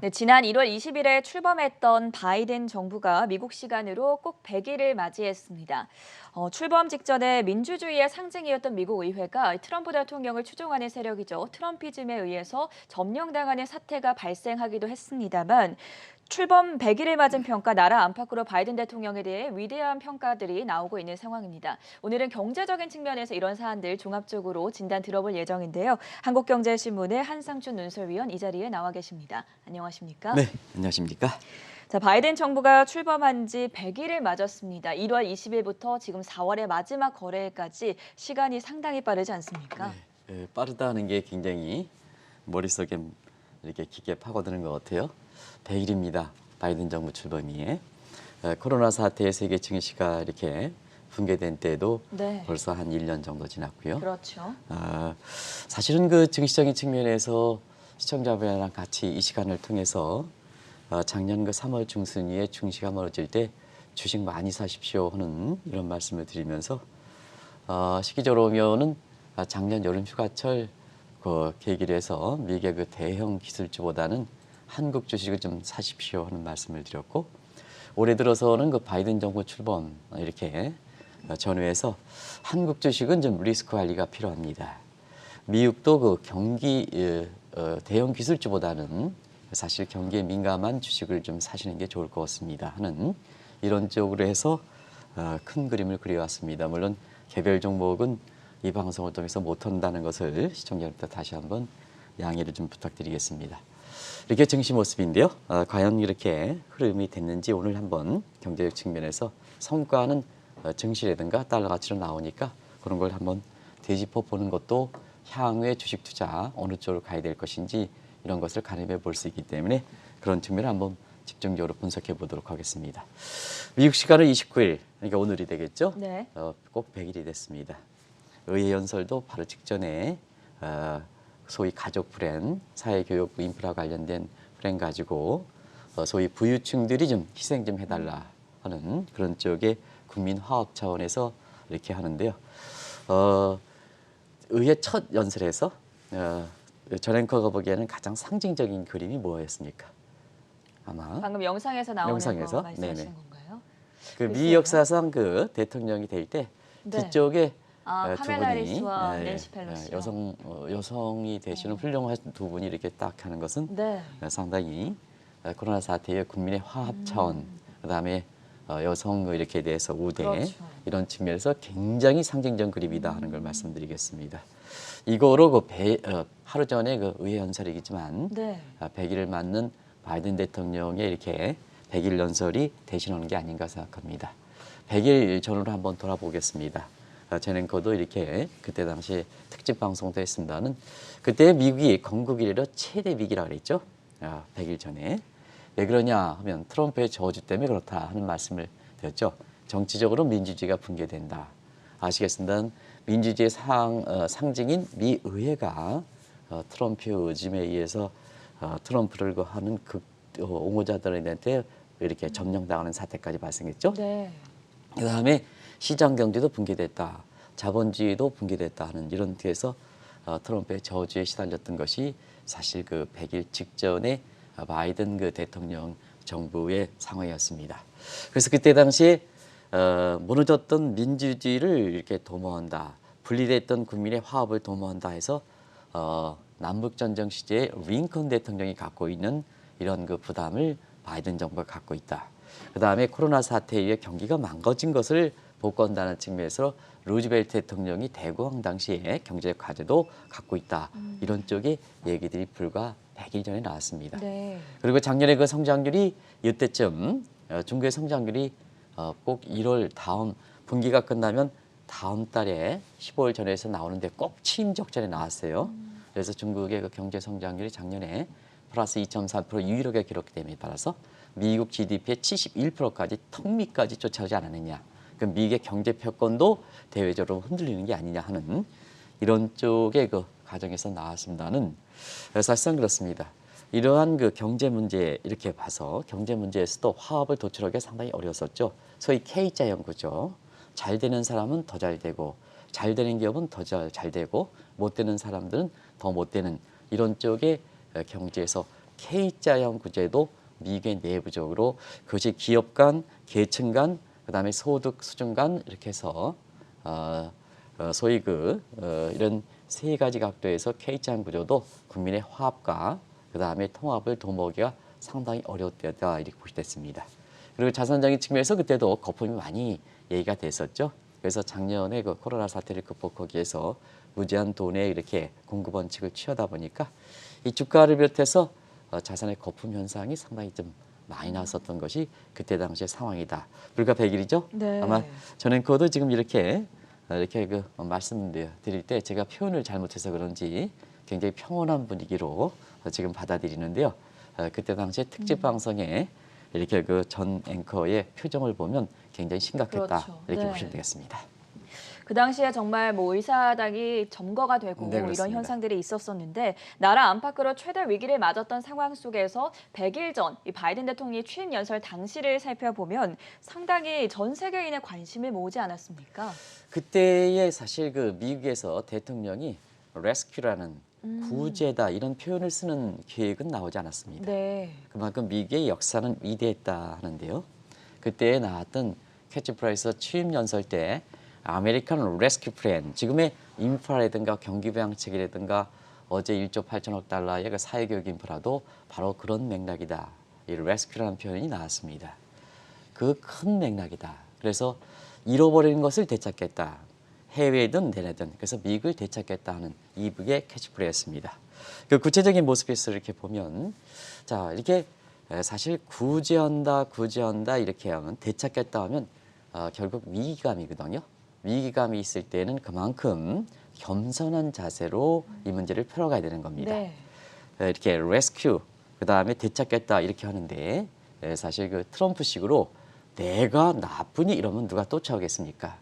네, 지난 1월 20일에 출범했던 바이든 정부가 미국 시간으로 꼭 100일을 맞이했습니다. 출범 직전에 민주주의의 상징이었던 미국 의회가 트럼프 대통령을 추종하는 세력이죠. 트럼피즘에 의해서 점령당하는 사태가 발생하기도 했습니다만 출범 100일을 맞은 평가 나라 안팎으로 바이든 대통령에 대해 위대한 평가들이 나오고 있는 상황입니다. 오늘은 경제적인 측면에서 이런 사안들 종합적으로 진단 들어볼 예정인데요. 한국경제신문의 한상춘 논설위원 이 자리에 나와 계십니다. 안녕하십니까? 네, 안녕하십니까? 자, 바이든 정부가 출범한 지 100일을 맞았습니다. 1월 20일부터 지금 4월의 마지막 거래일까지 시간이 상당히 빠르지 않습니까? 빠르다는 게 굉장히 머릿속에 이렇게 깊게 파고드는 것 같아요. 100일입니다. 바이든 정부 출범이. 코로나 사태의 세계 증시가 이렇게 붕괴된 때도 네, 벌써 한 1년 정도 지났고요. 그렇죠. 사실은 그 증시적인 측면에서 시청자분이랑 같이 이 시간을 통해서 작년 그 3월 중순위에 증시가 멀어질 때 주식 많이 사십시오 하는 이런 말씀을 드리면서 시기적으로 보면은 작년 여름 휴가철 그 계기로 해서 미국의 그 대형 기술주보다는 한국 주식을 좀 사십시오 하는 말씀을 드렸고 올해 들어서는 그 바이든 정부 출범 이렇게 전후해서 한국 주식은 좀 리스크 관리가 필요합니다. 미국도 그 경기 대형 기술주보다는 사실 경기에 민감한 주식을 좀 사시는 게 좋을 것 같습니다 하는 이런 쪽으로 해서 큰 그림을 그려왔습니다. 물론 개별 종목은 이 방송을 통해서 못한다는 것을 시청자분들 다시 한번 양해를 좀 부탁드리겠습니다. 이렇게 증시 모습인데요. 과연 이렇게 흐름이 됐는지 오늘 한번 경제적 측면에서 성과는 증시라든가 달러 가치로 나오니까 그런 걸 한번 되짚어 보는 것도 향후의 주식 투자 어느 쪽으로 가야 될 것인지 이런 것을 가늠해 볼 수 있기 때문에 그런 측면을 한번 집중적으로 분석해 보도록 하겠습니다. 미국 시간은 29일, 그러니까 오늘이 되겠죠? 네. 꼭 100일이 됐습니다. 의회 연설도 바로 직전에 소위 가족 프랜, 사회교육부 인프라 관련된 프랜 가지고 소위 부유층들이 좀 희생 좀 해달라 하는 그런 쪽의 국민 화합 차원에서 이렇게 하는데요. 의회 첫 연설에서 전 앵커가 보기에는 가장 상징적인 그림이 뭐였습니까? 아마 방금 영상에서 나오는 거 영상에서 네네. 말씀하시는 건가요? 그 미 글쎄요. 역사상 그 대통령이 될 때 네. 뒤쪽에 아, 두 카멜라 분이 해리스와 낸시 펠로시요. 여성이 되시는 훌륭한 두 분이 이렇게 딱 하는 것은 네. 상당히 코로나 사태의 국민의 화합 차원, 그다음에 여성 이렇게 대해서 우대 그렇죠. 이런 측면에서 굉장히 상징적 그림이다 하는 걸 말씀드리겠습니다. 이거로 하루 전에 그 의회 연설이지만 네. 100일을 맞는 바이든 대통령의 이렇게 100일 연설이 대신하는 게 아닌가 생각합니다. 100일 전으로 한번 돌아보겠습니다. 제 앵커도 이렇게 그때 당시 특집 방송도 했습니다는 그때 미국이 건국 이래로 최대 위기라 그랬죠. 100일 전에. 왜 그러냐 하면 트럼프의 저주 때문에 그렇다 하는 말씀을 드렸죠. 정치적으로 민주주의가 붕괴된다. 아시겠습니다. 민주주의의 상징인 미 의회가 트럼피즘에 의해서 트럼프를 하는 옹호자들한테 이렇게 점령당하는 사태까지 발생했죠. 네. 그다음에 시장 경제도 붕괴됐다. 자본주의도 붕괴됐다 하는 이런 뒤에서 트럼프의 저주에 시달렸던 것이 사실 그 100일 직전에 바이든 그 대통령 정부의 상황이었습니다. 그래서 그때 당시에 무너졌던 민주주의를 이렇게 도모한다. 분리됐던 국민의 화합을 도모한다 해서 남북전쟁 시대에 링컨 대통령이 갖고 있는 이런 그 부담을 바이든 정부가 갖고 있다. 그다음에 코로나 사태에 의해 경기가 망가진 것을 복구한다는 측면에서 루즈벨트 대통령이 대공황 당시에 경제 과제도 갖고 있다. 이런 쪽의 얘기들이 불과 100일 전에 나왔습니다. 네. 그리고 작년에 그 성장률이 이때쯤 중국의 성장률이 꼭 1월 다음 분기가 끝나면 다음 달에 15일 전에서 나오는데 꼭 취임 적전에 나왔어요. 그래서 중국의 그 경제 성장률이 작년에 플러스 2.3% 유일하게 기록됨에 따라서 미국 GDP의 71%까지 턱밑까지 쫓아오지 않았느냐. 그 미국의 경제 패권도 대외적으로 흔들리는 게 아니냐 하는 이런 쪽의 그 과정에서 나왔습니다는 사실상 그렇습니다. 이러한 그 경제 문제 이렇게 봐서 경제 문제에서도 화합을 도출하기가 상당히 어려웠었죠. 소위 K자 연구죠. 잘 되는 사람은 더 잘 되고 잘 되는 기업은 더 잘 되고 못 되는 사람들은 더 못 되는 이런 쪽의 경제에서 K자형 구제도 미국의 내부적으로 그것이 기업 간, 계층 간, 그다음에 소득 수준 간 이렇게 해서 소위 이런 세 가지 각도에서 K자형 구조도 국민의 화합과 그다음에 통합을 도모하기가 상당히 어려웠다 이렇게 보시됐습니다. 그리고 자산적인 측면에서 그때도 거품이 많이 얘기가 됐었죠. 그래서 작년에 그 코로나 사태를 극복하기 위해서 무제한 돈의 이렇게 공급 원칙을 취하다 보니까 이 주가를 비롯해서 자산의 거품 현상이 상당히 좀 많이 나왔었던 것이 그때 당시의 상황이다. 불과 100일이죠. 네. 아마 저는 그것도 지금 이렇게 말씀드릴 때 제가 표현을 잘못해서 그런지 굉장히 평온한 분위기로 지금 받아들이는데요. 그때 당시에 특집 방송에 이렇게 그 전 앵커의 표정을 보면 굉장히 심각했다. 그렇죠. 이렇게 네. 보시면 되겠습니다. 그 당시에 정말 뭐 의사당이 점거가 되고 네, 이런 그렇습니다. 현상들이 있었었는데 나라 안팎으로 최대 위기를 맞았던 상황 속에서 100일 전 이 바이든 대통령이 취임 연설 당시를 살펴보면 상당히 전 세계인의 관심을 모으지 않았습니까? 그때에 사실 그 미국에서 대통령이 레스큐라는 구제다 이런 표현을 쓰는 계획은 나오지 않았습니다. 네. 그만큼 미국의 역사는 위대했다 하는데요. 그때 나왔던 캐치프라이즈 취임 연설 때 아메리칸 레스큐 플랜, 지금의 인프라라든가 경기부양책이라든가 어제 1조 8천억 달러의 그 사회교육 인프라도 바로 그런 맥락이다. 이 레스큐라는 표현이 나왔습니다. 그 큰 맥락이다. 그래서 잃어버린 것을 되찾겠다. 해외든 내내든 그래서 미국을 되찾겠다 하는 이북의 캐치프레이즈였습니다. 그 구체적인 모습에서 이렇게 보면 자 이렇게 사실 구제한다 이렇게 하면 되찾겠다 하면 결국 위기감이거든요. 위기감이 있을 때는 그만큼 겸손한 자세로 이 문제를 풀어가야 되는 겁니다. 네. 이렇게 레스큐 그다음에 되찾겠다 이렇게 하는데 사실 그 트럼프식으로 내가 나쁘니 이러면 누가 쫓아오겠습니까?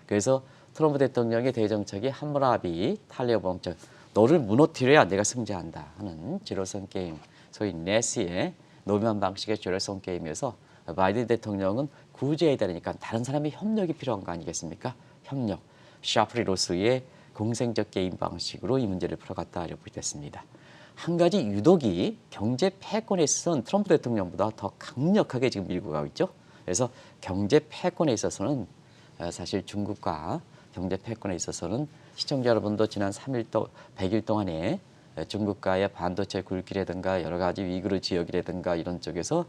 그래서 트럼프 대통령의 대정책이 함무라비 탈레반 정책 너를 무너뜨려야 내가 승자한다 하는 제로섬 게임 소위 네시의 노무현 방식의 제로섬 게임에서 바이든 대통령은 구제해야 되니까 다른 사람의 협력이 필요한 거 아니겠습니까? 협력, 샤프리 로스의 공생적 게임 방식으로 이 문제를 풀어갔다 이렇게 됐습니다. 한 가지 유독이 경제 패권에 있어서는 트럼프 대통령보다 더 강력하게 지금 밀고 가고 있죠. 그래서 경제 패권에 있어서는 사실 중국과 경제 패권에 있어서는 시청자 여러분도 지난 100일 동안에 중국과의 반도체 굴기라든가 여러 가지 위구르 지역이라든가 이런 쪽에서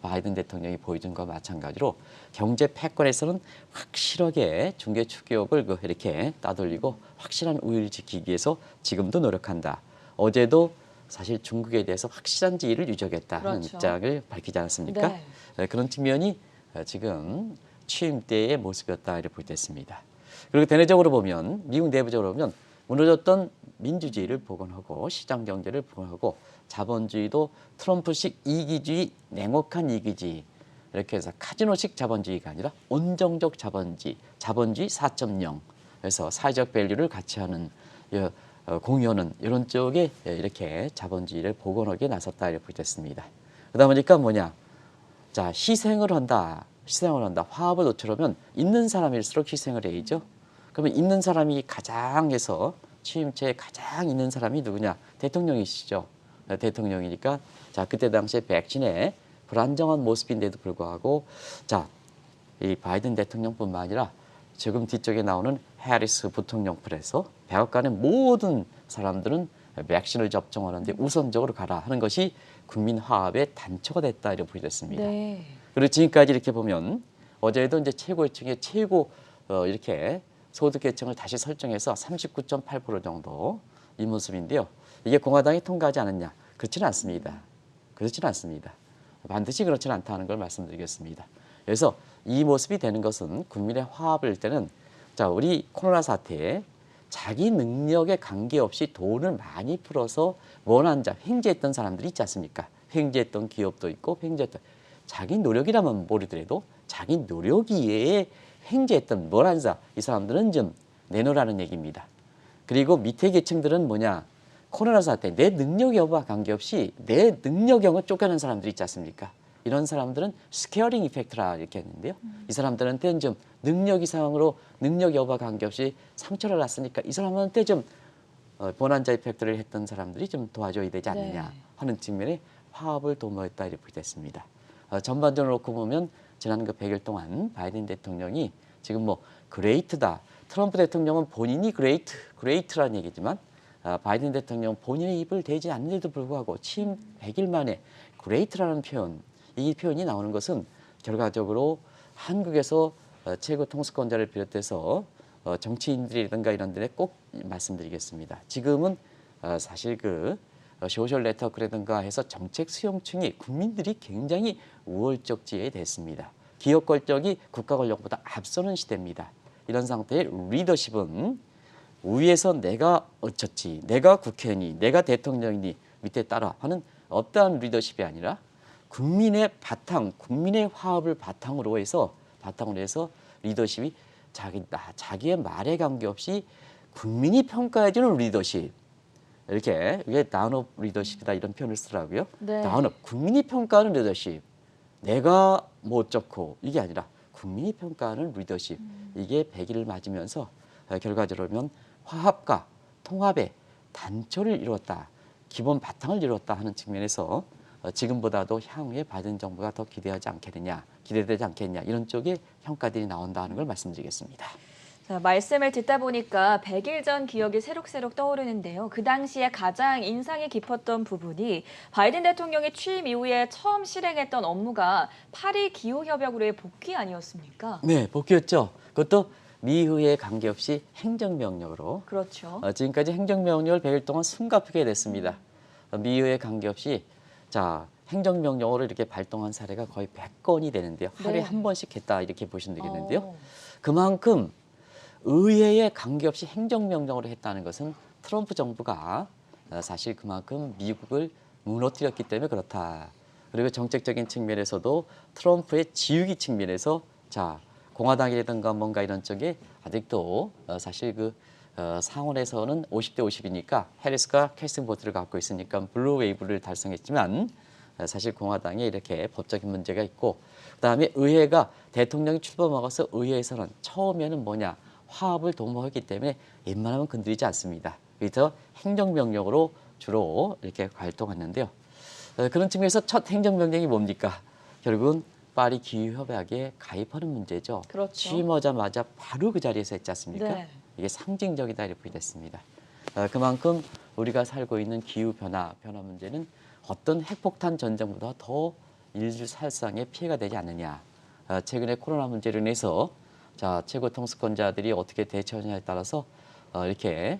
바이든 대통령이 보여준 것과 마찬가지로 경제 패권에서는 확실하게 중개 추격을 이렇게 따돌리고 확실한 우위를 지키기 위해서 지금도 노력한다. 어제도 사실 중국에 대해서 확실한 지위를 유지하겠다 하는 그렇죠. 입장을 밝히지 않았습니까? 네. 그런 측면이 지금 취임 때의 모습이었다 이렇게 볼 때 있습니다. 그리고 대내적으로 보면 미국 내부적으로 보면 무너졌던 민주주의를 복원하고 시장 경제를 복원하고 자본주의도 트럼프식 이기주의, 냉혹한 이기주의 이렇게 해서 카지노식 자본주의가 아니라 온정적 자본주의, 자본주의 4.0 그래서 사회적 밸류를 같이 하는 공유하는 이런 쪽에 이렇게 자본주의를 복원하기에 나섰다 이렇게 보겠습니다. 그러다 보니까 뭐냐? 자 희생을 한다. 화합을 놓치려면 있는 사람일수록 희생을 해야죠. 그러면 있는 사람이 가장 해서 취임체에 가장 있는 사람이 누구냐? 대통령이시죠. 대통령이니까 자 그때 당시에 백신의 불안정한 모습인데도 불구하고 자 이 바이든 대통령뿐만 아니라 지금 뒤쪽에 나오는 해리스 부통령 플에서 백악관의 모든 사람들은 백신을 접종하는데 우선적으로 가라 하는 것이 국민 화합의 단초가 됐다 이렇게 보여졌습니다. 네. 그리고 지금까지 이렇게 보면 어제도 이제 최고층의 최고 이렇게 소득 계층을 다시 설정해서 39.8% 정도 이 모습인데요. 이게 공화당이 통과하지 않았냐? 그렇지는 않습니다. 그렇지는 않습니다. 반드시 그렇지는 않다는 걸 말씀드리겠습니다. 그래서 이 모습이 되는 것은 국민의 화합을 때는 자 우리 코로나 사태에 자기 능력에 관계없이 돈을 많이 풀어서 원한 자 횡재했던 사람들이 있지 않습니까? 횡재했던 기업도 있고 횡재했던 자기 노력이라면 모르더라도 자기 노력 이외에 횡재했던 원한 자 이 사람들은 좀 내놓으라는 얘기입니다. 그리고 밑에 계층들은 뭐냐? 코로나 사태 내 능력 여부와 관계없이 내 능력 영어 쫓겨난 사람들이 있지 않습니까? 이런 사람들은 스케어링 이펙트라 이렇게 했는데요. 이 사람들한테는 좀 능력 이상으로 능력 여부와 관계없이 상처를 났으니까 이 사람한테 좀 bonanza 이펙트를 했던 사람들이 좀 도와줘야 되지 않느냐 하는 측면에 화합을 도모했다 이렇게 됐습니다. 전반적으로 놓고 보면 지난 그 100일 동안 바이든 대통령이 지금 뭐 그레이트다. 트럼프 대통령은 본인이 그레이트라는 얘기지만 바이든 대통령 본인의 입을 대지 않는데도 불구하고 취임 100일 만에 그레이트라는 표현, 이 표현이 나오는 것은 결과적으로 한국에서 최고 통수권자를 비롯해서 정치인들이라든가 이런 데에 꼭 말씀드리겠습니다. 지금은 사실 그 소셜 네트워크라든가 해서 정책 수용층이 국민들이 굉장히 우월적지에 됐습니다. 기업 권력이 국가 권력보다 앞서는 시대입니다. 이런 상태의 리더십은 위에서 내가 어쩌지, 내가 국회의원이, 내가 대통령이니 밑에 따라 하는 어떠한 리더십이 아니라 국민의 바탕, 국민의 화합을 바탕으로 해서 리더십이 자기의 말에 관계없이 국민이 평가해주는 리더십. 이렇게 이게 나운업 리더십이다 이런 표현을 쓰더라고요. 네. 나운업 국민이 평가하는 리더십. 내가 뭐 어쩌고 이게 아니라 국민이 평가하는 리더십. 이게 100일을 맞으면서 결과적으로 보면 화합과 통합의 단초를 이뤘다. 기본 바탕을 이뤘다 하는 측면에서 지금보다도 향후에 바이든 정부가 더 기대되지 않겠냐 이런 쪽의 평가들이 나온다는 걸 말씀드리겠습니다. 자, 말씀을 듣다 보니까 100일 전 기억이 새록새록 떠오르는데요. 그 당시에 가장 인상이 깊었던 부분이 바이든 대통령이 취임 이후에 처음 실행했던 업무가 파리 기후협약으로의 복귀 아니었습니까? 네, 복귀였죠. 그것도 미의회에 관계없이 행정명령으로. 그렇죠. 지금까지 행정명령을 100일 동안 숨가쁘게 됐습니다. 미의회에 관계없이 행정명령으로 이렇게 발동한 사례가 거의 100건이 되는데요. 하루에 네. 한 번씩 했다 이렇게 보시면 되겠는데요. 어. 그만큼 의회에 관계없이 행정명령으로 했다는 것은 트럼프 정부가 사실 그만큼 미국을 무너뜨렸기 때문에 그렇다. 그리고 정책적인 측면에서도 트럼프의 지우기 측면에서 공화당이라든가 뭔가 이런 쪽에 아직도 사실 상원에서는 50대 50이니까 해리스가 캐스팅 보트를 갖고 있으니까 블루 웨이브를 달성했지만 사실 공화당에 이렇게 법적인 문제가 있고 그다음에 의회가 대통령이 출범하고서 의회에서는 처음에는 화합을 도모했기 때문에 웬만하면 건드리지 않습니다. 그래서 행정명령으로 주로 이렇게 활동했는데요. 그런 측면에서 첫 행정명령이 뭡니까? 결국은 파리 기후협약에 가입하는 문제죠. 그렇죠. 취임하자마자 바로 그 자리에서 했지 않습니까? 네. 이게 상징적이다 이렇게 됐습니다. 그만큼 우리가 살고 있는 기후변화 문제는 어떤 핵폭탄 전쟁보다 더 인류 살상에 피해가 되지 않느냐. 최근에 코로나 문제로 인해서 최고 통수권자들이 어떻게 대처하느냐에 따라서 이렇게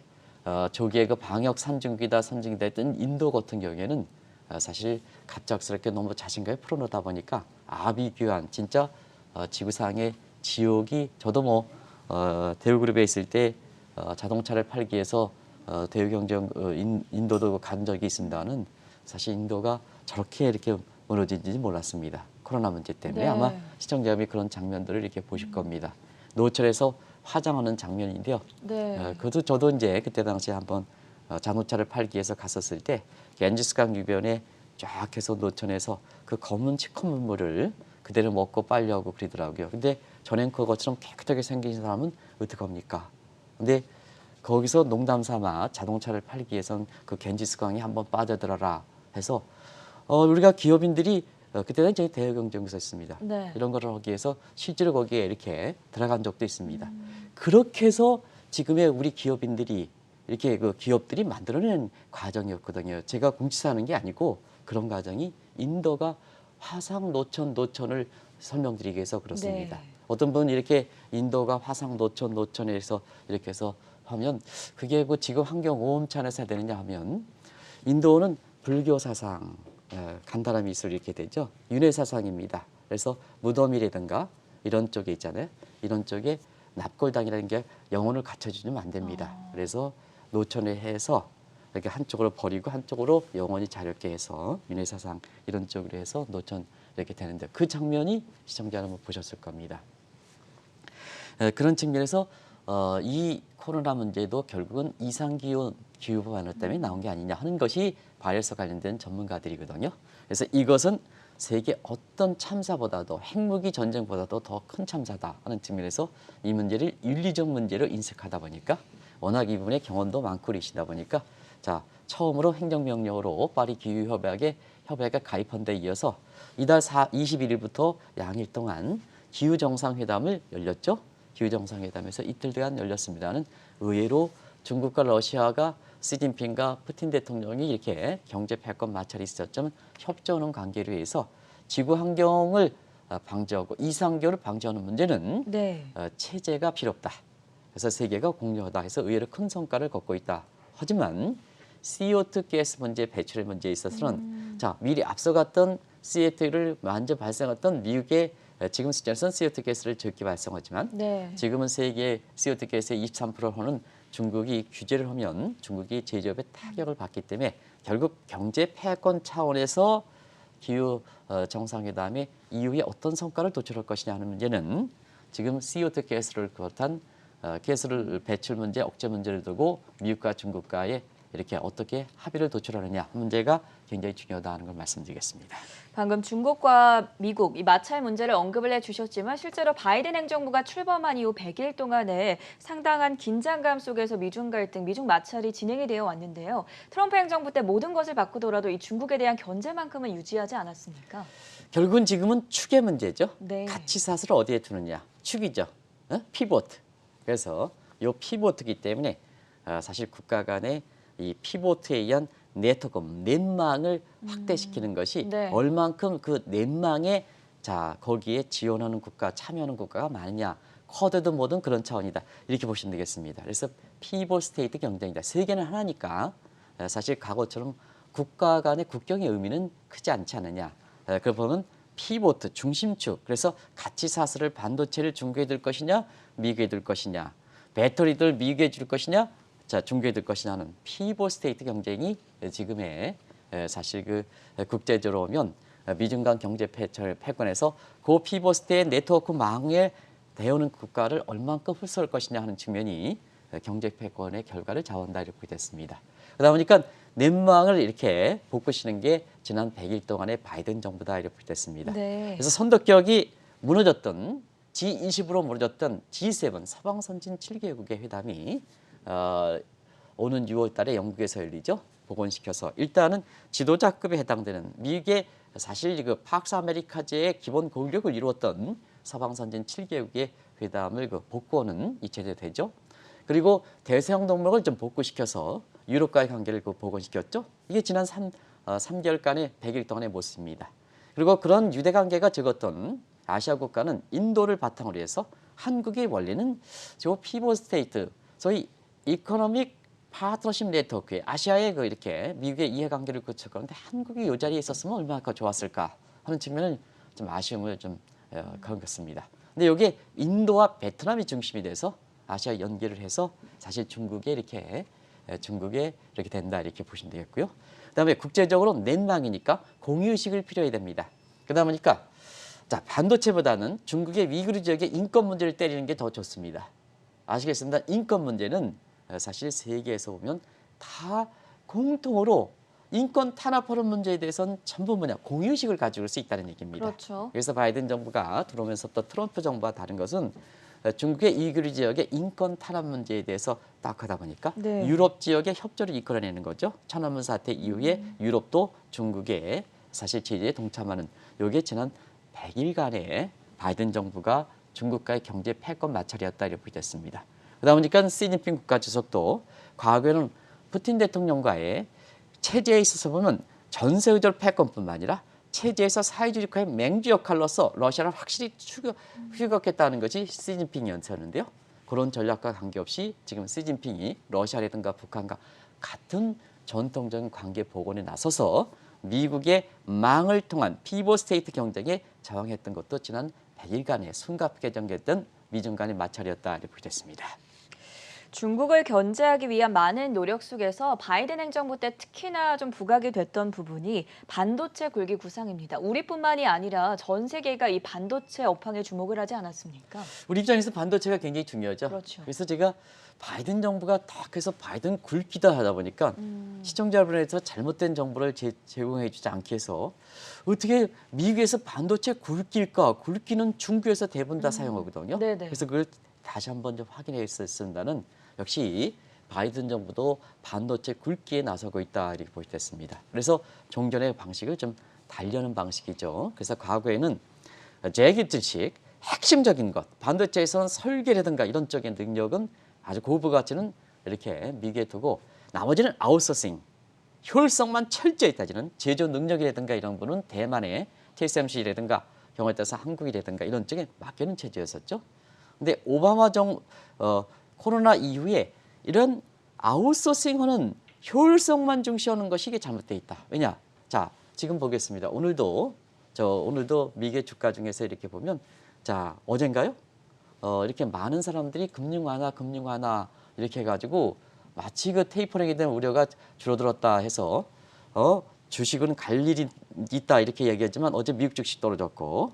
조기에 그 방역 선진국이다 했던 인도 같은 경우에는 사실 갑작스럽게 너무 자신감에 풀어놓다 보니까 아비규환 진짜 지구상의 지옥이 저도 대우그룹에 있을 때 자동차를 팔기 위해서 대우경정 인도도 간 적이 있습니다는 사실 인도가 저렇게 이렇게 무너진지 몰랐습니다. 코로나 문제 때문에 네. 아마 시청자분이 그런 장면들을 이렇게 보실 겁니다. 노철에서 화장하는 장면인데요. 네. 그것도 저도 이제 그때 당시에 한번 자동차를 팔기 위해서 갔었을 때 얀지스강 유변에 쫙 해서 노천에서 그 검은 시커먼 물을 그대로 먹고 빨려하고 그러더라고요. 근데 전 앵커처럼 깨끗하게 생긴 사람은 어떡합니까? 근데 거기서 농담 삼아 자동차를 팔기 위해선 그 겐지스강에 한번 빠져들어라 해서 우리가 기업인들이 그때는 저희 대우경쟁에서 했습니다. 네. 이런 거를 하기 위해서 실제로 거기에 이렇게 들어간 적도 있습니다. 그렇게 해서 지금의 우리 기업인들이 이렇게 그 기업들이 만들어낸 과정이었거든요. 제가 공지사하는 게 아니고 그런 과정이 인도가 화상 노천을 설명드리기 위해서 그렇습니다. 네. 어떤 분은 이렇게 인도가 화상 노천에서 이렇게 해서 하면 그게 지금 환경 오염찬에서 해야 되느냐 하면 인도는 불교 사상, 간단한 미술 이렇게 되죠. 윤회 사상입니다. 그래서 무덤이라든가 이런 쪽에 있잖아요. 이런 쪽에 납골당이라는 게 영혼을 갖춰주면 안 됩니다. 그래서 노천에 해서 이렇게 한쪽으로 버리고 한쪽으로 영혼이 자렵게 해서 윤회 사상 이런 쪽으로 해서 노천 이렇게 되는데 그 장면이 시청자 여러분 보셨을 겁니다. 그런 측면에서 이 코로나 문제도 결국은 이상기온 기후 변화 때문에 나온 게 아니냐 하는 것이 바이러스 관련된 전문가들이거든요. 그래서 이것은 세계 어떤 참사보다도 핵무기 전쟁보다도 더 큰 참사다 하는 측면에서 이 문제를 윤리적 문제로 인식하다 보니까 워낙 이분의 경험도 많고 그러시다 보니까 처음으로 행정명령으로 파리 기후협약에 협약에 가입한 데 이어서 이달 21일부터 양일 동안 기후정상회담을 열렸죠. 기후정상회담에서 이틀간 열렸습니다는 의외로 중국과 러시아가 시진핑과 푸틴 대통령이 이렇게 경제 패권 마찰이 있었지만 협조하는 관계로 해서 지구 환경을 방지하고 이상기후를 방지하는 문제는 네. 체제가 필요 없다. 그래서 세계가 공유하다 해서 의외로 큰 성과를 거두고 있다. 하지만 CO2 가스 문제, 배출의 문제에 있어서는 자 미리 앞서갔던 CO2를 먼저 발생했던 미국의 지금 시점에서는 CO2 가스를 적게 발생하지만 네. 지금은 세계 CO2 가스의 23%는 중국이 규제를 하면 중국이 제조업에 타격을 받기 때문에 결국 경제 패권 차원에서 기후 정상회담의 이후에 어떤 성과를 도출할 것이냐 하는 문제는 지금 CO2 가스를 비롯한 가스를 배출 문제, 억제 문제를 두고 미국과 중국과의 이렇게 어떻게 합의를 도출하느냐 문제가 굉장히 중요하다는 걸 말씀드리겠습니다. 방금 중국과 미국 이 마찰 문제를 언급을 해주셨지만 실제로 바이든 행정부가 출범한 이후 100일 동안에 상당한 긴장감 속에서 미중 갈등, 미중 마찰이 진행이 되어 왔는데요. 트럼프 행정부 때 모든 것을 바꾸더라도 이 중국에 대한 견제만큼은 유지하지 않았습니까? 결국은 지금은 축의 문제죠. 네. 가치사슬을 어디에 두느냐. 축이죠. 피보트. 그래서 이 피보트이기 때문에 사실 국가 간의 이 피보트에 의한 네트워크, 넷망을 확대시키는 것이 네. 얼만큼 그 넷망에 자 거기에 지원하는 국가, 참여하는 국가가 많으냐. 쿼드든 뭐든 그런 차원이다. 이렇게 보시면 되겠습니다. 그래서 피보 스테이트 경쟁이다. 세계는 하나니까 사실 과거처럼 국가 간의 국경의 의미는 크지 않지 않느냐. 그걸 보면 피보트, 중심축. 그래서 가치 사슬을 반도체를 중국에 들 것이냐, 미국에 들 것이냐. 배터리들 미국에 줄 것이냐, 자 중국에 들 것이냐는 피보 스테이트 경쟁이 지금의 사실 그 국제적으로 보면 미중 간 경제 패권에서 그 피보 스테이트 네트워크 망에 대우는 국가를 얼만큼 흡수할 것이냐 하는 측면이 경제 패권의 결과를 좌우한다 이렇게 됐습니다. 그러다 보니까 넷망을 이렇게 복구시는 게 지난 100일 동안의 바이든 정부다 이렇게 됐습니다. 네. 그래서 선덕격이 무너졌던 G20으로 무너졌던 G7 서방 선진 7개국의 회담이 오는 6월 달에 영국에서 열리죠. 복원시켜서 일단은 지도자급에 해당되는 미국의 사실 그 팍스 아메리카제의 기본 권력을 이루었던 서방 선진 7개국의 회담을 복구하는 이 제재되죠. 그리고 대서양 동맹을 좀 복구시켜서 유럽과의 관계를 복원시켰죠. 이게 지난 3개월간의 100일 동안의 모습입니다. 그리고 그런 유대 관계가 적었던 아시아 국가는 인도를 바탕으로 해서 한국의 원래는 저 피보 스테이트, 소위 이코노믹 파트너십 네트워크에 아시아에 그 이렇게 미국의 이해관계를 거쳤는데 한국이 이 자리에 있었으면 얼마나 좋았을까 하는 측면을 좀 아쉬움을 좀 겪었습니다. 근데 여기에 인도와 베트남이 중심이 돼서 아시아 연계를 해서 사실 중국에 이렇게 된다 이렇게 보시면 되겠고요. 그다음에 국제적으로 넷망이니까 공유의식을 필요해야 됩니다. 그러다 보니까 자 반도체보다는 중국의 위구르 지역의 인권 문제를 때리는 게 더 좋습니다. 아시겠습니다. 인권 문제는 사실 세계에서 보면 다 공통으로 인권 탄압하는 문제에 대해서는 전부 공유의식을 가지고 수 있다는 얘기입니다. 그렇죠. 그래서 바이든 정부가 들어오면서부터 트럼프 정부와 다른 것은 중국의 위구르 지역의 인권 탄압 문제에 대해서 딱 하다 보니까 네. 유럽 지역의 협조를 이끌어내는 거죠. 천안문 사태 이후에 유럽도 중국의 사실 제재에 동참하는 이게 지난 100일간의 바이든 정부가 중국과의 경제 패권 마찰이었다 이렇게 됐습니다. 그러다 보니까 시진핑 국가주석도 과거에는 푸틴 대통령과의 체제에 있어서 보면 전세적 패권뿐만 아니라 체제에서 사회주의국가의 맹주 역할로서 러시아를 확실히 추격했다는 것이 시진핑이었는데요. 그런 전략과 관계없이 지금 시진핑이 러시아라든가 북한과 같은 전통적인 관계 복원에 나서서 미국의 망을 통한 피보 스테이트 경쟁에 저항했던 것도 지난 100일간의 숨가쁘게 전개했던 미중 간의 마찰이었다 이렇게 됐습니다. 중국을 견제하기 위한 많은 노력 속에서 바이든 행정부 때 특히나 좀 부각이 됐던 부분이 반도체 굴기 구상입니다. 우리뿐만이 아니라 전 세계가 이 반도체 업황에 주목을 하지 않았습니까? 우리 입장에서 반도체가 굉장히 중요하죠. 그렇죠. 그래서 제가 바이든 정부가 딱 해서 바이든 굴기다 하다 보니까 시청자분에서 잘못된 정보를 제공해 주지 않게 해서 어떻게 미국에서 반도체 굴길까? 굴기는 중국에서 대부분 다 사용하거든요. 네네. 그래서 그걸 다시 한번 좀 확인해 있었다는 역시 바이든 정부도 반도체 굵기에 나서고 있다 이렇게 보였습니다. 그래서 종전의 방식을 좀 달려는 방식이죠. 그래서 과거에는 제기들식 핵심적인 것, 반도체에서는 설계라든가 이런 쪽의 능력은 아주 고부 가치는 이렇게 미국에 두고 나머지는 아웃소싱, 효율성만 철저히 따지는 제조 능력이라든가 이런 부분은 대만의 TSMC라든가 경우에 따라서 한국이라든가 이런 쪽에 맡기는 체제였었죠. 근데 오바마 코로나 이후에 이런 아웃소싱하는 효율성만 중시하는 것이 이게 잘못돼 있다. 왜냐? 자, 지금 보겠습니다. 오늘도 미국의 주가 중에서 이렇게 보면 자, 어젠가요? 이렇게 많은 사람들이 금융 완화 이렇게 해가지고 마치 그 테이퍼링에 대한 우려가 줄어들었다 해서 주식은 갈 일이 있다 이렇게 얘기했지만 어제 미국 주식 떨어졌고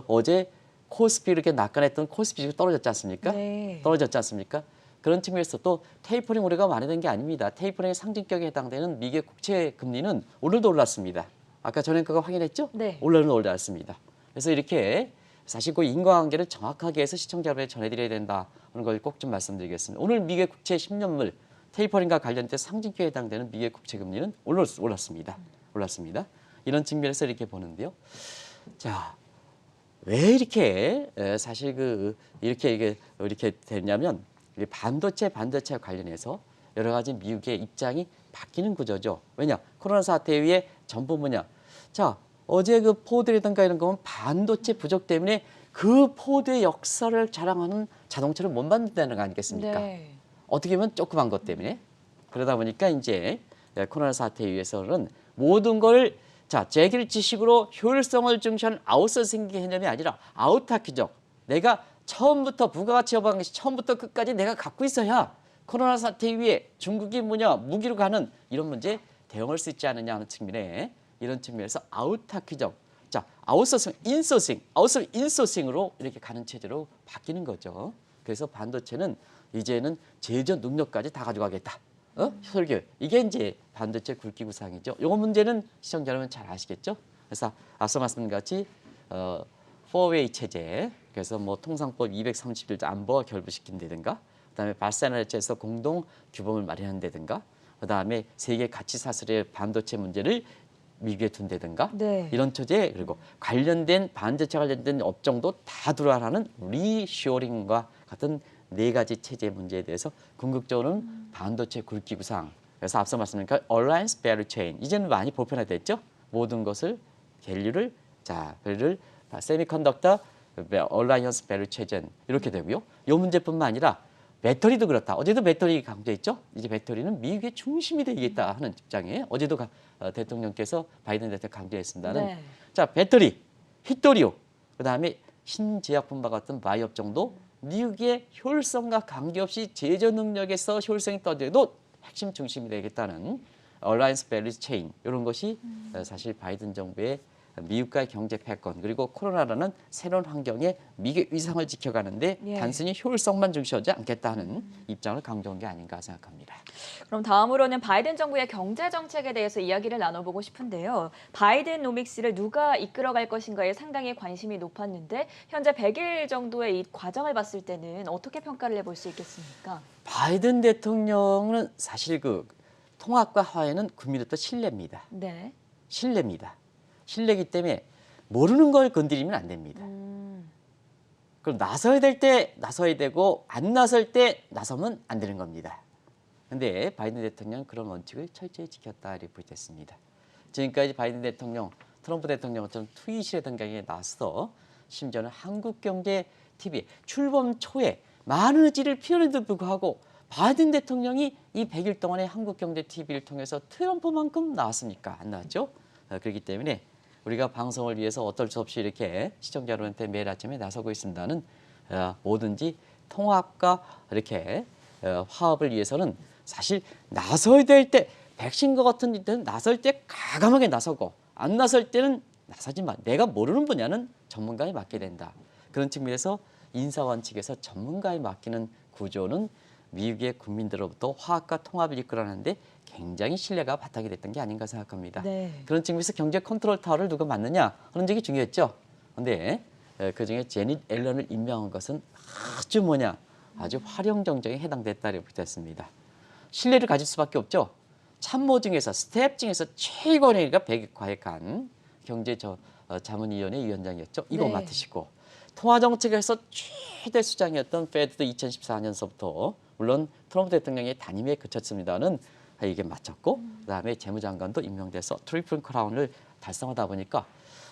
어제 코스피 이렇게 낙관했던 코스피 주식 떨어졌지 않습니까? 네. 떨어졌지 않습니까? 그런 측면에서 또 테이퍼링 우려가 완화된 게 아닙니다. 테이퍼링의 상징격에 해당되는 미국의 국채 금리는 오늘도 올랐습니다. 아까 전에 그거 확인했죠? 네. 오늘은 올랐습니다. 그래서 이렇게 사실 그 인과관계를 정확하게 해서 시청자 여러분에 전해드려야 된다 하는 걸 꼭 좀 말씀드리겠습니다. 오늘 미국의 국채 10년물 테이퍼링과 관련된 상징격에 해당되는 미국의 국채 금리는 올랐습니다. 이런 측면에서 이렇게 보는데요. 자, 왜 이렇게 사실 이렇게 됐냐면 반도체와 관련해서 여러 가지 미국의 입장이 바뀌는 구조죠. 왜냐? 코로나 사태 이후에 전부 뭐냐? 자, 어제 그 포드라든가 이런 거면 반도체 부족 때문에 그 포드의 역사를 자랑하는 자동차를 못 만든다는 거 아니겠습니까? 네. 어떻게 보면 조그만 것 때문에. 그러다 보니까 이제 코로나 사태에 의해서는 모든 걸 제길지식으로 효율성을 중시하는 아웃소싱 개념이 아니라 아우타키적. 내가 처음부터 부가가치 여부한 것이 처음부터 끝까지 내가 갖고 있어야 코로나 사태 이후에 중국이 무기로 가는 이런 문제에 대응할 수 있지 않느냐 하는 측면에 이런 측면에서 아우타키적. 아웃소싱, 인소싱으로 이렇게 가는 체제로 바뀌는 거죠. 그래서 반도체는 이제는 제조 능력까지 다 가져가겠다. 설계. 이게 이제 반도체 굵기 구상이죠. 이 문제는 시청자 여러분 잘 아시겠죠? 그래서 앞서 말씀드린 같이 4웨이 체제. 그래서 통상법 231조 안보와 결부시킨다든가, 그다음에 발산업체에서 공동 규범을 마련한다든가, 그다음에 세계 가치 사슬의 반도체 문제를 미국에 둔다든가 네. 이런 체제, 그리고 관련된 반도체 관련된 업종도 다 들어가는 리쇼링과 같은 네 가지 체제 문제에 대해서 궁극적으로는 반도체 굵기 구상. 그래서 앞서 말씀드린 Alliance Value Chain 이제는 많이 보편화됐죠. 모든 것을 밸류를 세미컨덕터 Alliance Value Chain 이렇게 되고요. 이 문제뿐만 아니라 배터리도 그렇다. 어제도 배터리 강조했죠. 이제 배터리는 미국의 중심이 되겠다 하는 입장에 어제도 대통령께서 바이든 대통령 강조했습니다는. 네. 자, 배터리, 히토리오, 그다음에 신제약품과 같은 바이오 업종도 미국의 효율성과 관계없이 제조 능력에서 효율성이 떨어져도 핵심 중심이 되겠다는 얼라이언스 밸류 체인 이런 것이 사실 바이든 정부의 미국과의 경제 패권 그리고 코로나라는 새로운 환경에 미국의 위상을 지켜가는데 예. 단순히 효율성만 중시하지 않겠다는 입장을 강조한 게 아닌가 생각합니다. 그럼 다음으로는 바이든 정부의 경제 정책에 대해서 이야기를 나눠보고 싶은데요. 바이든노믹스를 누가 이끌어갈 것인가에 상당히 관심이 높았는데 현재 100일 정도의 이 과정을 봤을 때는 어떻게 평가를 해볼 수 있겠습니까? 바이든 대통령은 사실 통합과 화해는 국민으로부터 신뢰입니다. 네. 신뢰이기 때문에 모르는 걸 건드리면 안 됩니다. 그럼 나서야 될 때 나서야 되고 안 나설 때 나서면 안 되는 겁니다. 그런데 바이든 대통령은 그런 원칙을 철저히 지켰다 이렇게 보였습니다. 지금까지 바이든 대통령, 트럼프 대통령처럼 트윗이라든가 에 나서 심지어는 한국경제TV 출범 초에 많은 의지를 피워내도 불구하고 바이든 대통령이 이 100일 동안에 한국경제TV를 통해서 트럼프만큼 나왔습니까? 안 나왔죠? 그렇기 때문에 우리가 방송을 위해서 어쩔 수 없이 이렇게 시청자 여러분한테 매일 아침에 나서고 있습니다는 뭐든지 통합과 이렇게 화합을 위해서는 사실 나서야 될 때 백신과 같은 일은 나설 때 과감하게 나서고 안 나설 때는 나서지 마. 내가 모르는 분야는 전문가에 맡게 된다. 그런 측면에서 인사원칙에서 전문가에 맡기는 구조는 미국의 국민들로부터 화합과 통합을 이끌어내는데 굉장히 신뢰가 바탕이 됐던 게 아닌가 생각합니다. 네. 그런 측면에서 경제 컨트롤 타워를 누가 맡느냐 하는 적이 중요했죠. 그런데 그중에 제닛 앨런을 임명한 것은 아주 활용정정에 해당됐다고 보였습니다. 신뢰를 가질 수밖에 없죠. 참모 중에서 스텝 중에서 최고위가 백과획한 자문위원회 위원장이었죠. 이거 네. 맡으시고 통화정책에서 최대 수장이었던 페드도 2014년서부터 물론 트럼프 대통령의 단임에 그쳤습니다는 이게 맡았고 그다음에 재무장관도 임명돼서 트리플 크라운을 달성하다 보니까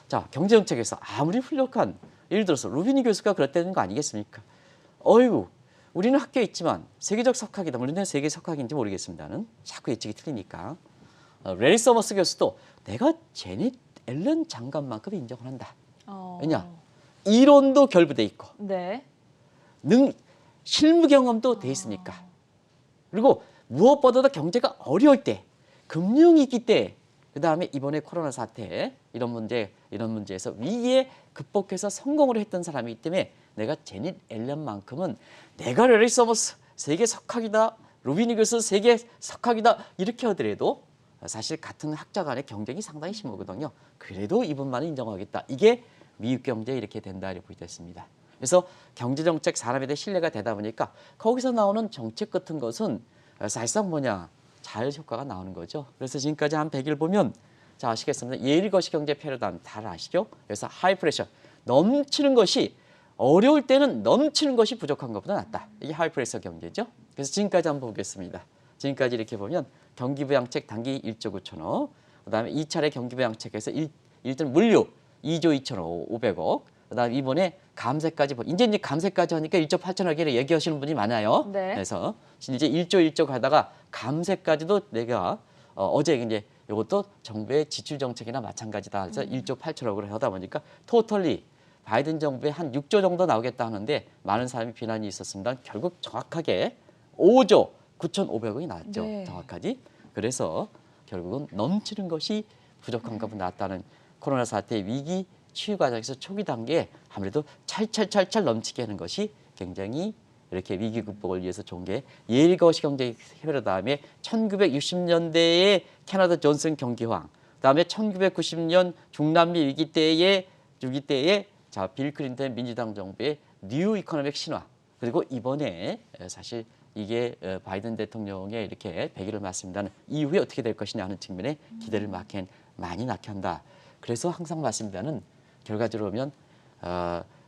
자 경제정책에서 아무리 훌륭한 예를 들어서 루비니 교수가 그랬다는 거 아니겠습니까? 어이구 우리는 학교에 있지만 세계적 석학이다. 물론 세계 석학인지 모르겠습니다는 자꾸 예측이 틀리니까 레리 서머스 교수도 내가 제닛 앨런 장관만큼 인정을 한다. 왜냐? 이론도 결부돼 있고 네. 실무 경험도 돼 있으니까. 그리고 무엇보다도 경제가 어려울 때, 금융위기 때, 그다음에 이번에 코로나 사태 이런 문제에서 위기에 극복해서 성공을 했던 사람이기 때문에 내가 제닛 앨런만큼은 내가 레리 서머스 세계 석학이다, 루비니 교수 세계 석학이다 이렇게 하더라도 사실 같은 학자 간의 경쟁이 상당히 심하거든요. 그래도 이분만은 인정하겠다. 이게 미국 경제에 이렇게 된다 이렇게 보겠습니다. 그래서 경제정책 사람에 대해 신뢰가 되다 보니까 거기서 나오는 정책 같은 것은 사실상 뭐냐 잘 효과가 나오는 거죠. 그래서 지금까지 한 100일 보면 자 아시겠습니다. 예일 거시 경제 패러다임 다 아시죠? 그래서 하이 프레셔 넘치는 것이 어려울 때는 넘치는 것이 부족한 것보다 낫다. 이게 하이 프레셔 경제죠. 그래서 지금까지 한번 보겠습니다. 지금까지 이렇게 보면 경기부양책 단기 1조 9천억, 그다음에 2차례 경기부양책에서 1등 물류 2조 2,500억, 그다음에 이번에 감세까지 이제 감세까지 하니까 1조 8천억이라 얘기하시는 분이 많아요. 네. 그래서 이제 1조 가다가 감세까지도 내가 어제 이제 이것도 정부의 지출 정책이나 마찬가지다. 그래서 1조 8천억으로 하다 보니까 토털리 바이든 정부의 한 6조 정도 나오겠다 하는데 많은 사람이 비난이 있었습니다. 결국 정확하게 5조 9,500억이 나왔죠. 네. 정확하지. 그래서 결국은 넘치는 것이 부족한 것보다 낫다는 코로나 사태의 위기 치유 과정에서 초기 단계에 아무래도 찰찰 넘치게 하는 것이 굉장히 이렇게 위기 극복을 위해서 좋은 게 예일 거시 경제 해결 다음에 1960년대에 캐나다 존슨 경기황, 그다음에 1990년 중남미 위기 때에 자, 빌 클린턴 민주당 정부의 뉴 이코노믹 신화, 그리고 이번에 사실 이게 바이든 대통령의 이렇게 100일을 맞습니다는 이후에 어떻게 될 것이냐 하는 측면에 기대를 많이 낳게 한다. 그래서 항상 말씀드리는 결과적으로 보면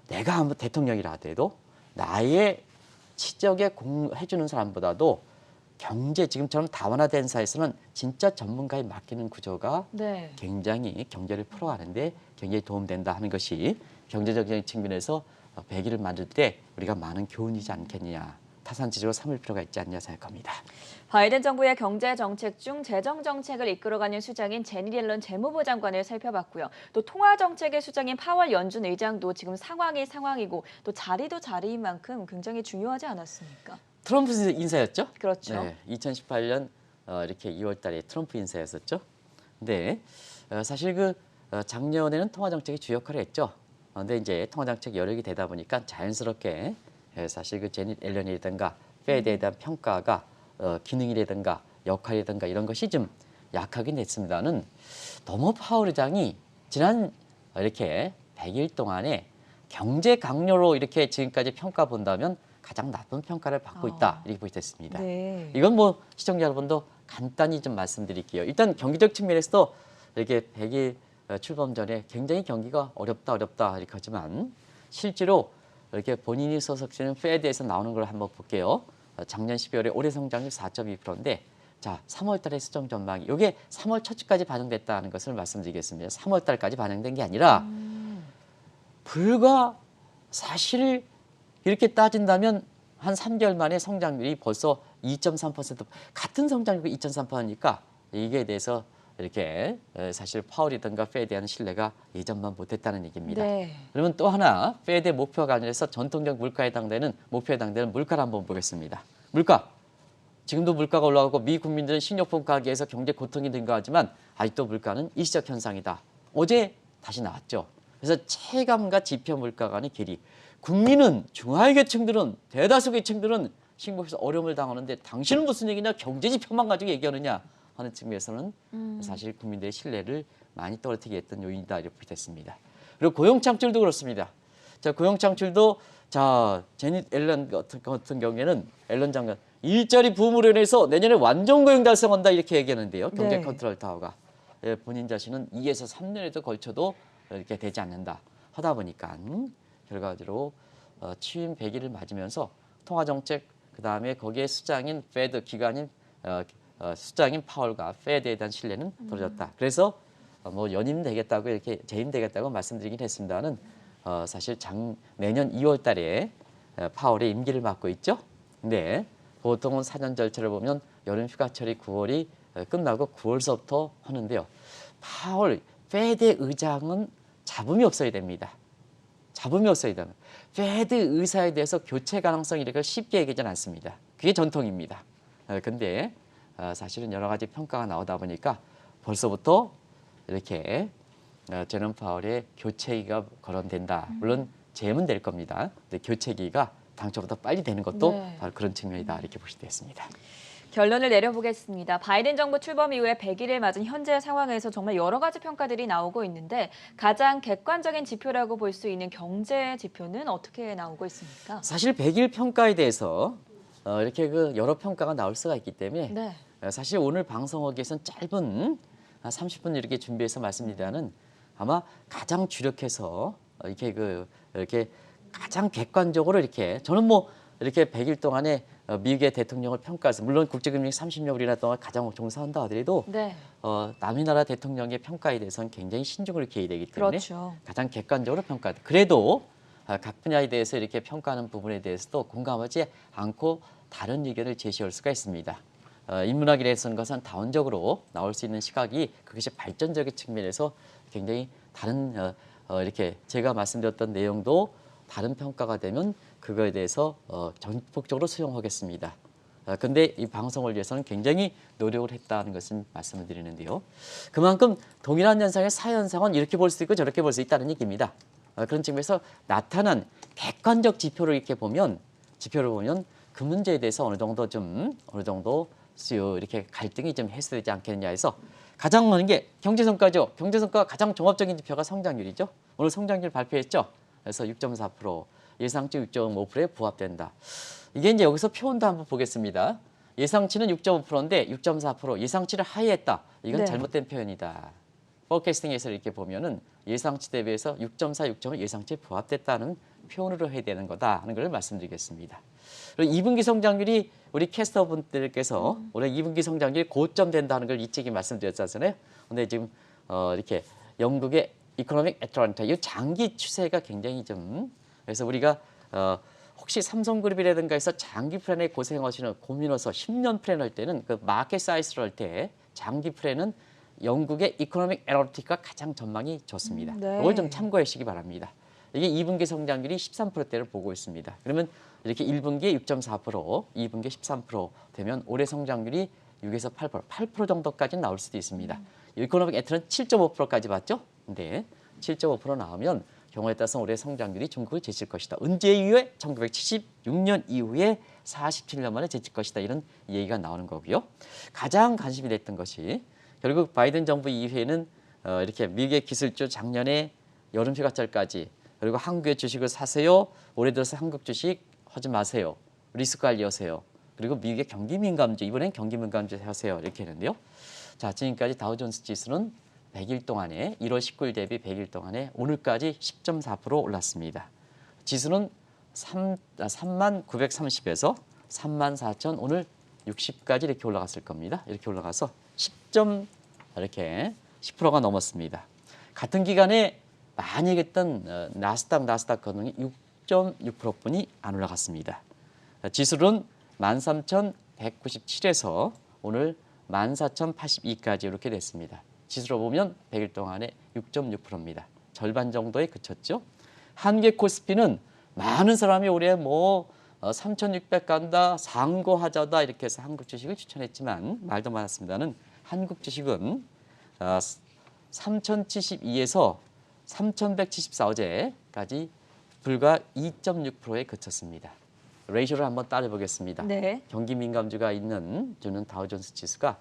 내가 한번 대통령이라 하더라도 나의 치적에 해주는 사람보다도 경제 지금처럼 다원화된 사회에서는 진짜 전문가에 맡기는 구조가 네. 굉장히 경제를 풀어가는데 굉장히 도움된다 하는 것이 경제적인 측면에서 100일을 만들 때 우리가 많은 교훈이지 않겠느냐. 타산지적으로 삼을 필요가 있지 않냐 생각합니다. 바이든 정부의 경제 정책 중 재정 정책을 이끌어가는 수장인 제닛 옐런 재무부 장관을 살펴봤고요. 또 통화 정책의 수장인 파월 연준 의장도 지금 상황이고 또 자리도 자리인 만큼 굉장히 중요하지 않았습니까? 트럼프 인사였죠? 그렇죠. 네, 2018년 이렇게 2월달에 트럼프 인사였었죠. 근데 사실 작년에는 통화 정책이 주 역할을 했죠. 그런데 이제 통화 정책 여력이 되다 보니까 자연스럽게 사실 제닛 앨런이라든가 페드에 대한 평가가 기능이라든가 역할이라든가 이런 것이 좀 약하긴 했습니다는 너무 파월 의장이 지난 이렇게 100일 동안에 경제 강요로 이렇게 지금까지 평가 본다면 가장 나쁜 평가를 받고 있다 이렇게 보겠습니다. 네. 이건 뭐 시청자 여러분도 간단히 좀 말씀드릴게요. 일단 경기적 측면에서도 이렇게 100일 출범 전에 굉장히 경기가 어렵다 이렇게 하지만 실제로 이렇게 본인이 소속되는 페드에서 나오는 걸 한번 볼게요. 작년 12월에 올해 성장률 4.2%인데 자 3월 달의 수정 전망이 이게 3월 첫 주까지 반영됐다는 것을 말씀드리겠습니다. 3월 달까지 반영된 게 아니라 불과 사실 이렇게 따진다면 한 3개월 만에 성장률이 벌써 2.3% 같은 성장률이 2.3%니까 이게 대해서 이렇게 사실 파월이든가 페드에 대한 신뢰가 예전만 못했다는 얘기입니다. 네. 그러면 또 하나 페드의 목표와 관련해서 전통적 물가에 해당되는 목표에 해당되는 물가를 한번 보겠습니다. 물가. 지금도 물가가 올라가고 미 국민들은 식료품 가격에서 경제 고통이 증가하지만 아직도 물가는 일시적 현상이다. 어제 다시 나왔죠. 그래서 체감과 지표 물가 간의 괴리. 국민은 중하위계층들은 대다수 계층들은 식목에서 어려움을 당하는데 당신은 무슨 얘기냐 경제 지표만 가지고 얘기하느냐 하는 측면에서는 사실 국민들의 신뢰를 많이 떨어뜨리게 했던 요인이다 이렇게 됐습니다. 그리고 고용 창출도 그렇습니다. 자 고용 창출도 자 제닛 앨런 같은 경우에는 앨런 장관 일자리 부음으로 인해서 내년에 완전 고용 달성한다 이렇게 얘기하는데요. 경제 네. 컨트롤 타워가. 예, 본인 자신은 2에서 3년에도 걸쳐도 이렇게 되지 않는다. 하다 보니까 결과적으로 취임 100일을 맞으면서 통화정책 그다음에 거기에 수장인 페드 기관인 수장인 파월과 페드에 대한 신뢰는 떨어졌다. 그래서 뭐 연임 되겠다고 이렇게 재임 되겠다고 말씀드리긴 했습니다는 사실 내년 2월 달에 파월의 임기를 맡고 있죠. 근데 보통은 사전 절차를 보면 여름 휴가철이 9월이 끝나고 9월서부터 하는데요. 파월 페드 의장은 잡음이 없어야 됩니다. 잡음이 없어야 됩니다. 페드 의사에 대해서 교체 가능성 이렇게 쉽게 얘기하지는 않습니다. 그게 전통입니다. 근데 사실은 여러 가지 평가가 나오다 보니까 벌써부터 이렇게 제롬 파월의 교체기가 거론된다. 물론 재임은 될 겁니다. 근데 교체기가 당초보다 빨리 되는 것도 네. 바로 그런 측면이다 이렇게 볼 수 있습니다. 결론을 내려보겠습니다. 바이든 정부 출범 이후에 100일을 맞은 현재 상황에서 정말 여러 가지 평가들이 나오고 있는데 가장 객관적인 지표라고 볼 수 있는 경제 지표는 어떻게 나오고 있습니까? 사실 100일 평가에 대해서 이렇게 여러 평가가 나올 수가 있기 때문에 네. 사실 오늘 방송하기 위해서는 짧은 30분 이렇게 준비해서 말씀드리다는 아마 가장 주력해서 이렇게 가장 객관적으로 이렇게 저는 뭐 이렇게 100일 동안에 미국의 대통령을 평가해서 물론 국제금융 30년이나 동안 가장 종사한다 하더라도 네. 남의 나라 대통령의 평가에 대해서는 굉장히 신중을 기해야 되기 때문에 그렇죠. 가장 객관적으로 평가한다. 그래도 각 분야에 대해서 이렇게 평가하는 부분에 대해서도 공감하지 않고 다른 의견을 제시할 수가 있습니다. 인문학이라는 것은 다원적으로 나올 수 있는 시각이 그것이 발전적인 측면에서 굉장히 다른 이렇게 제가 말씀드렸던 내용도 다른 평가가 되면 그거에 대해서 전폭적으로 수용하겠습니다. 근데 이 방송을 위해서는 굉장히 노력을 했다는 것을 말씀을 드리는데요. 그만큼 동일한 현상의 사현상은 이렇게 볼 수 있고 저렇게 볼 수 있다는 얘기입니다. 그런 측면에서 나타난 객관적 지표를 보면 그 문제에 대해서 어느 정도 이렇게 갈등이 좀 해소되지 않겠느냐 해서 가장 많은 게 경제성과죠. 경제성과 가장 종합적인 지표가 성장률이죠. 오늘 성장률 발표했죠. 그래서 6.4% 예상치 6.5%에 부합된다. 이게 이제 여기서 표현도 한번 보겠습니다. 예상치는 6.5%인데 6.4% 예상치를 하회했다. 이건 네. 잘못된 표현이다. 포캐스팅에서 이렇게 보면은 예상치 대비해서 6.4, 6.5 예상치에 부합됐다는 표현으로 해야 되는 거다 하는 걸 말씀드리겠습니다. 그리고 2분기 성장률이 우리 캐스터분들께서 올해 2분기 성장률이 고점 된다는 걸 일찍이 말씀드렸잖아요. 근데 지금 이렇게 영국의 이코노믹 애틀란타 이 장기 추세가 굉장히 그래서 우리가 혹시 삼성그룹이라든가 해서 장기 플랜에 고생하시는 고민해서 10년 플랜 할 때는 그 마켓 사이즈를 할 때 장기 플랜은 영국의 이코노믹 애널리틱가 가장 전망이 좋습니다. 네. 이걸 좀 참고해 주시기 바랍니다. 이게 2분기 성장률이 13%대를 보고 있습니다. 그러면 이렇게 1분기에 6.4%, 2분기에 13% 되면 올해 성장률이 6에서 8% 정도까지 나올 수도 있습니다. 이코노믹 애틀은 7.5%까지 봤죠? 근데 7.5% 나오면 경우에 따라서 올해 성장률이 중국을 제칠 것이다. 언제 이후에? 1976년 이후에 47년 만에 제칠 것이다. 이런 얘기가 나오는 거고요. 가장 관심이 됐던 것이 결국 바이든 정부 이후에는 이렇게 미국의 기술주 작년에 여름 휴가철까지 그리고 한국의 주식을 사세요. 올해 들어서 한국 주식 하지 마세요. 리스크 관리하세요. 그리고 미국의 경기 민감주 이번엔 경기 민감주 하세요. 이렇게 했는데요. 자, 지금까지 다우존스 지수는 100일 동안에 1월 19일 대비 100일 동안에 오늘까지 10.4% 올랐습니다. 지수는 3930에서 34,000 오늘 60까지 이렇게 올라갔을 겁니다. 이렇게 올라가서 10%가 넘었습니다. 같은 기간에 많이 얘기했던 나스닥 건능이 6.6%뿐이 안 올라갔습니다. 지수는 13,197에서 오늘 14,082까지 이렇게 됐습니다. 지수로 보면 100일 동안에 6.6%입니다. 절반 정도에 그쳤죠. 한계 코스피는 많은 사람이 올해 3,600 간다, 상고하자다 이렇게 해서 한국 주식을 추천했지만 말도 많았습니다는 한국 주식은 3,072에서 3,174 어제까지 불과 2.6%에 그쳤습니다. 레이쇼를 한번 따져보겠습니다. 네. 경기 민감주가 주는 다우존스 지수가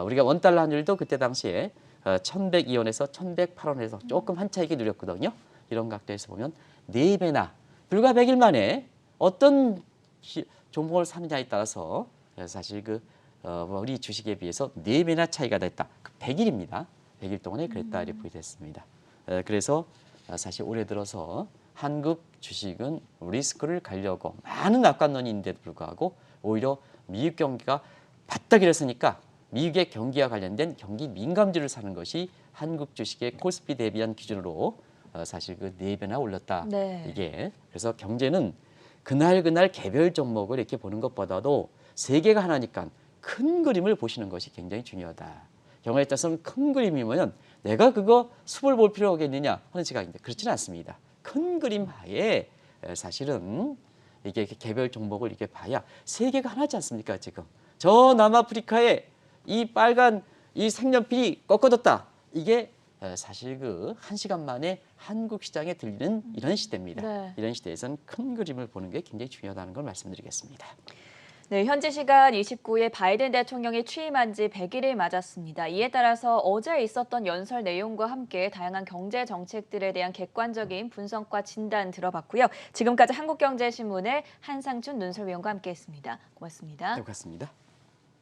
우리가 원달러 환율도 그때 당시에 1,102원에서 1,108원에서 조금 한 차이게 누렸거든요. 이런 각도에서 보면 4배나 불과 100일 만에 어떤 종목을 사느냐에 따라서 사실 우리 주식에 비해서 4배나 차이가 났다. 100일입니다. 100일 동안에 그랬다 이렇게 보여졌습니다. 그래서 사실 올해 들어서 한국 주식은 리스크를 가려고 많은 악관론이 있는데도 불구하고 오히려 미국 경기가 바닥 일었으니까 미국의 경기와 관련된 경기 민감주를 사는 것이 한국 주식의 코스피 대비한 기준으로 사실 4배나 올랐다. 네. 이게 그래서 경제는 그날 개별 종목을 이렇게 보는 것보다도 세계가 하나니까 큰 그림을 보시는 것이 굉장히 중요하다. 경우에 따라서는 큰 그림이면 내가 그거 숲을 볼 필요가 있느냐 하는 생각인데 그렇지는 않습니다. 큰 그림 하에 사실은 이게 개별 종목을 이렇게 봐야 세계가 하나지 않습니까? 지금 저 남아프리카에 이 빨간 이 색연필이 꺾어졌다. 이게 사실 1시간 만에 한국 시장에 들리는 이런 시대입니다. 네. 이런 시대에서는 큰 그림을 보는 게 굉장히 중요하다는 걸 말씀드리겠습니다. 네, 현지 시간 29일 바이든 대통령이 취임한 지 100일을 맞았습니다. 이에 따라서 어제 있었던 연설 내용과 함께 다양한 경제 정책들에 대한 객관적인 분석과 진단 들어봤고요. 지금까지 한국경제신문의 한상준 논설위원과 함께했습니다. 고맙습니다. 네, 고맙습니다.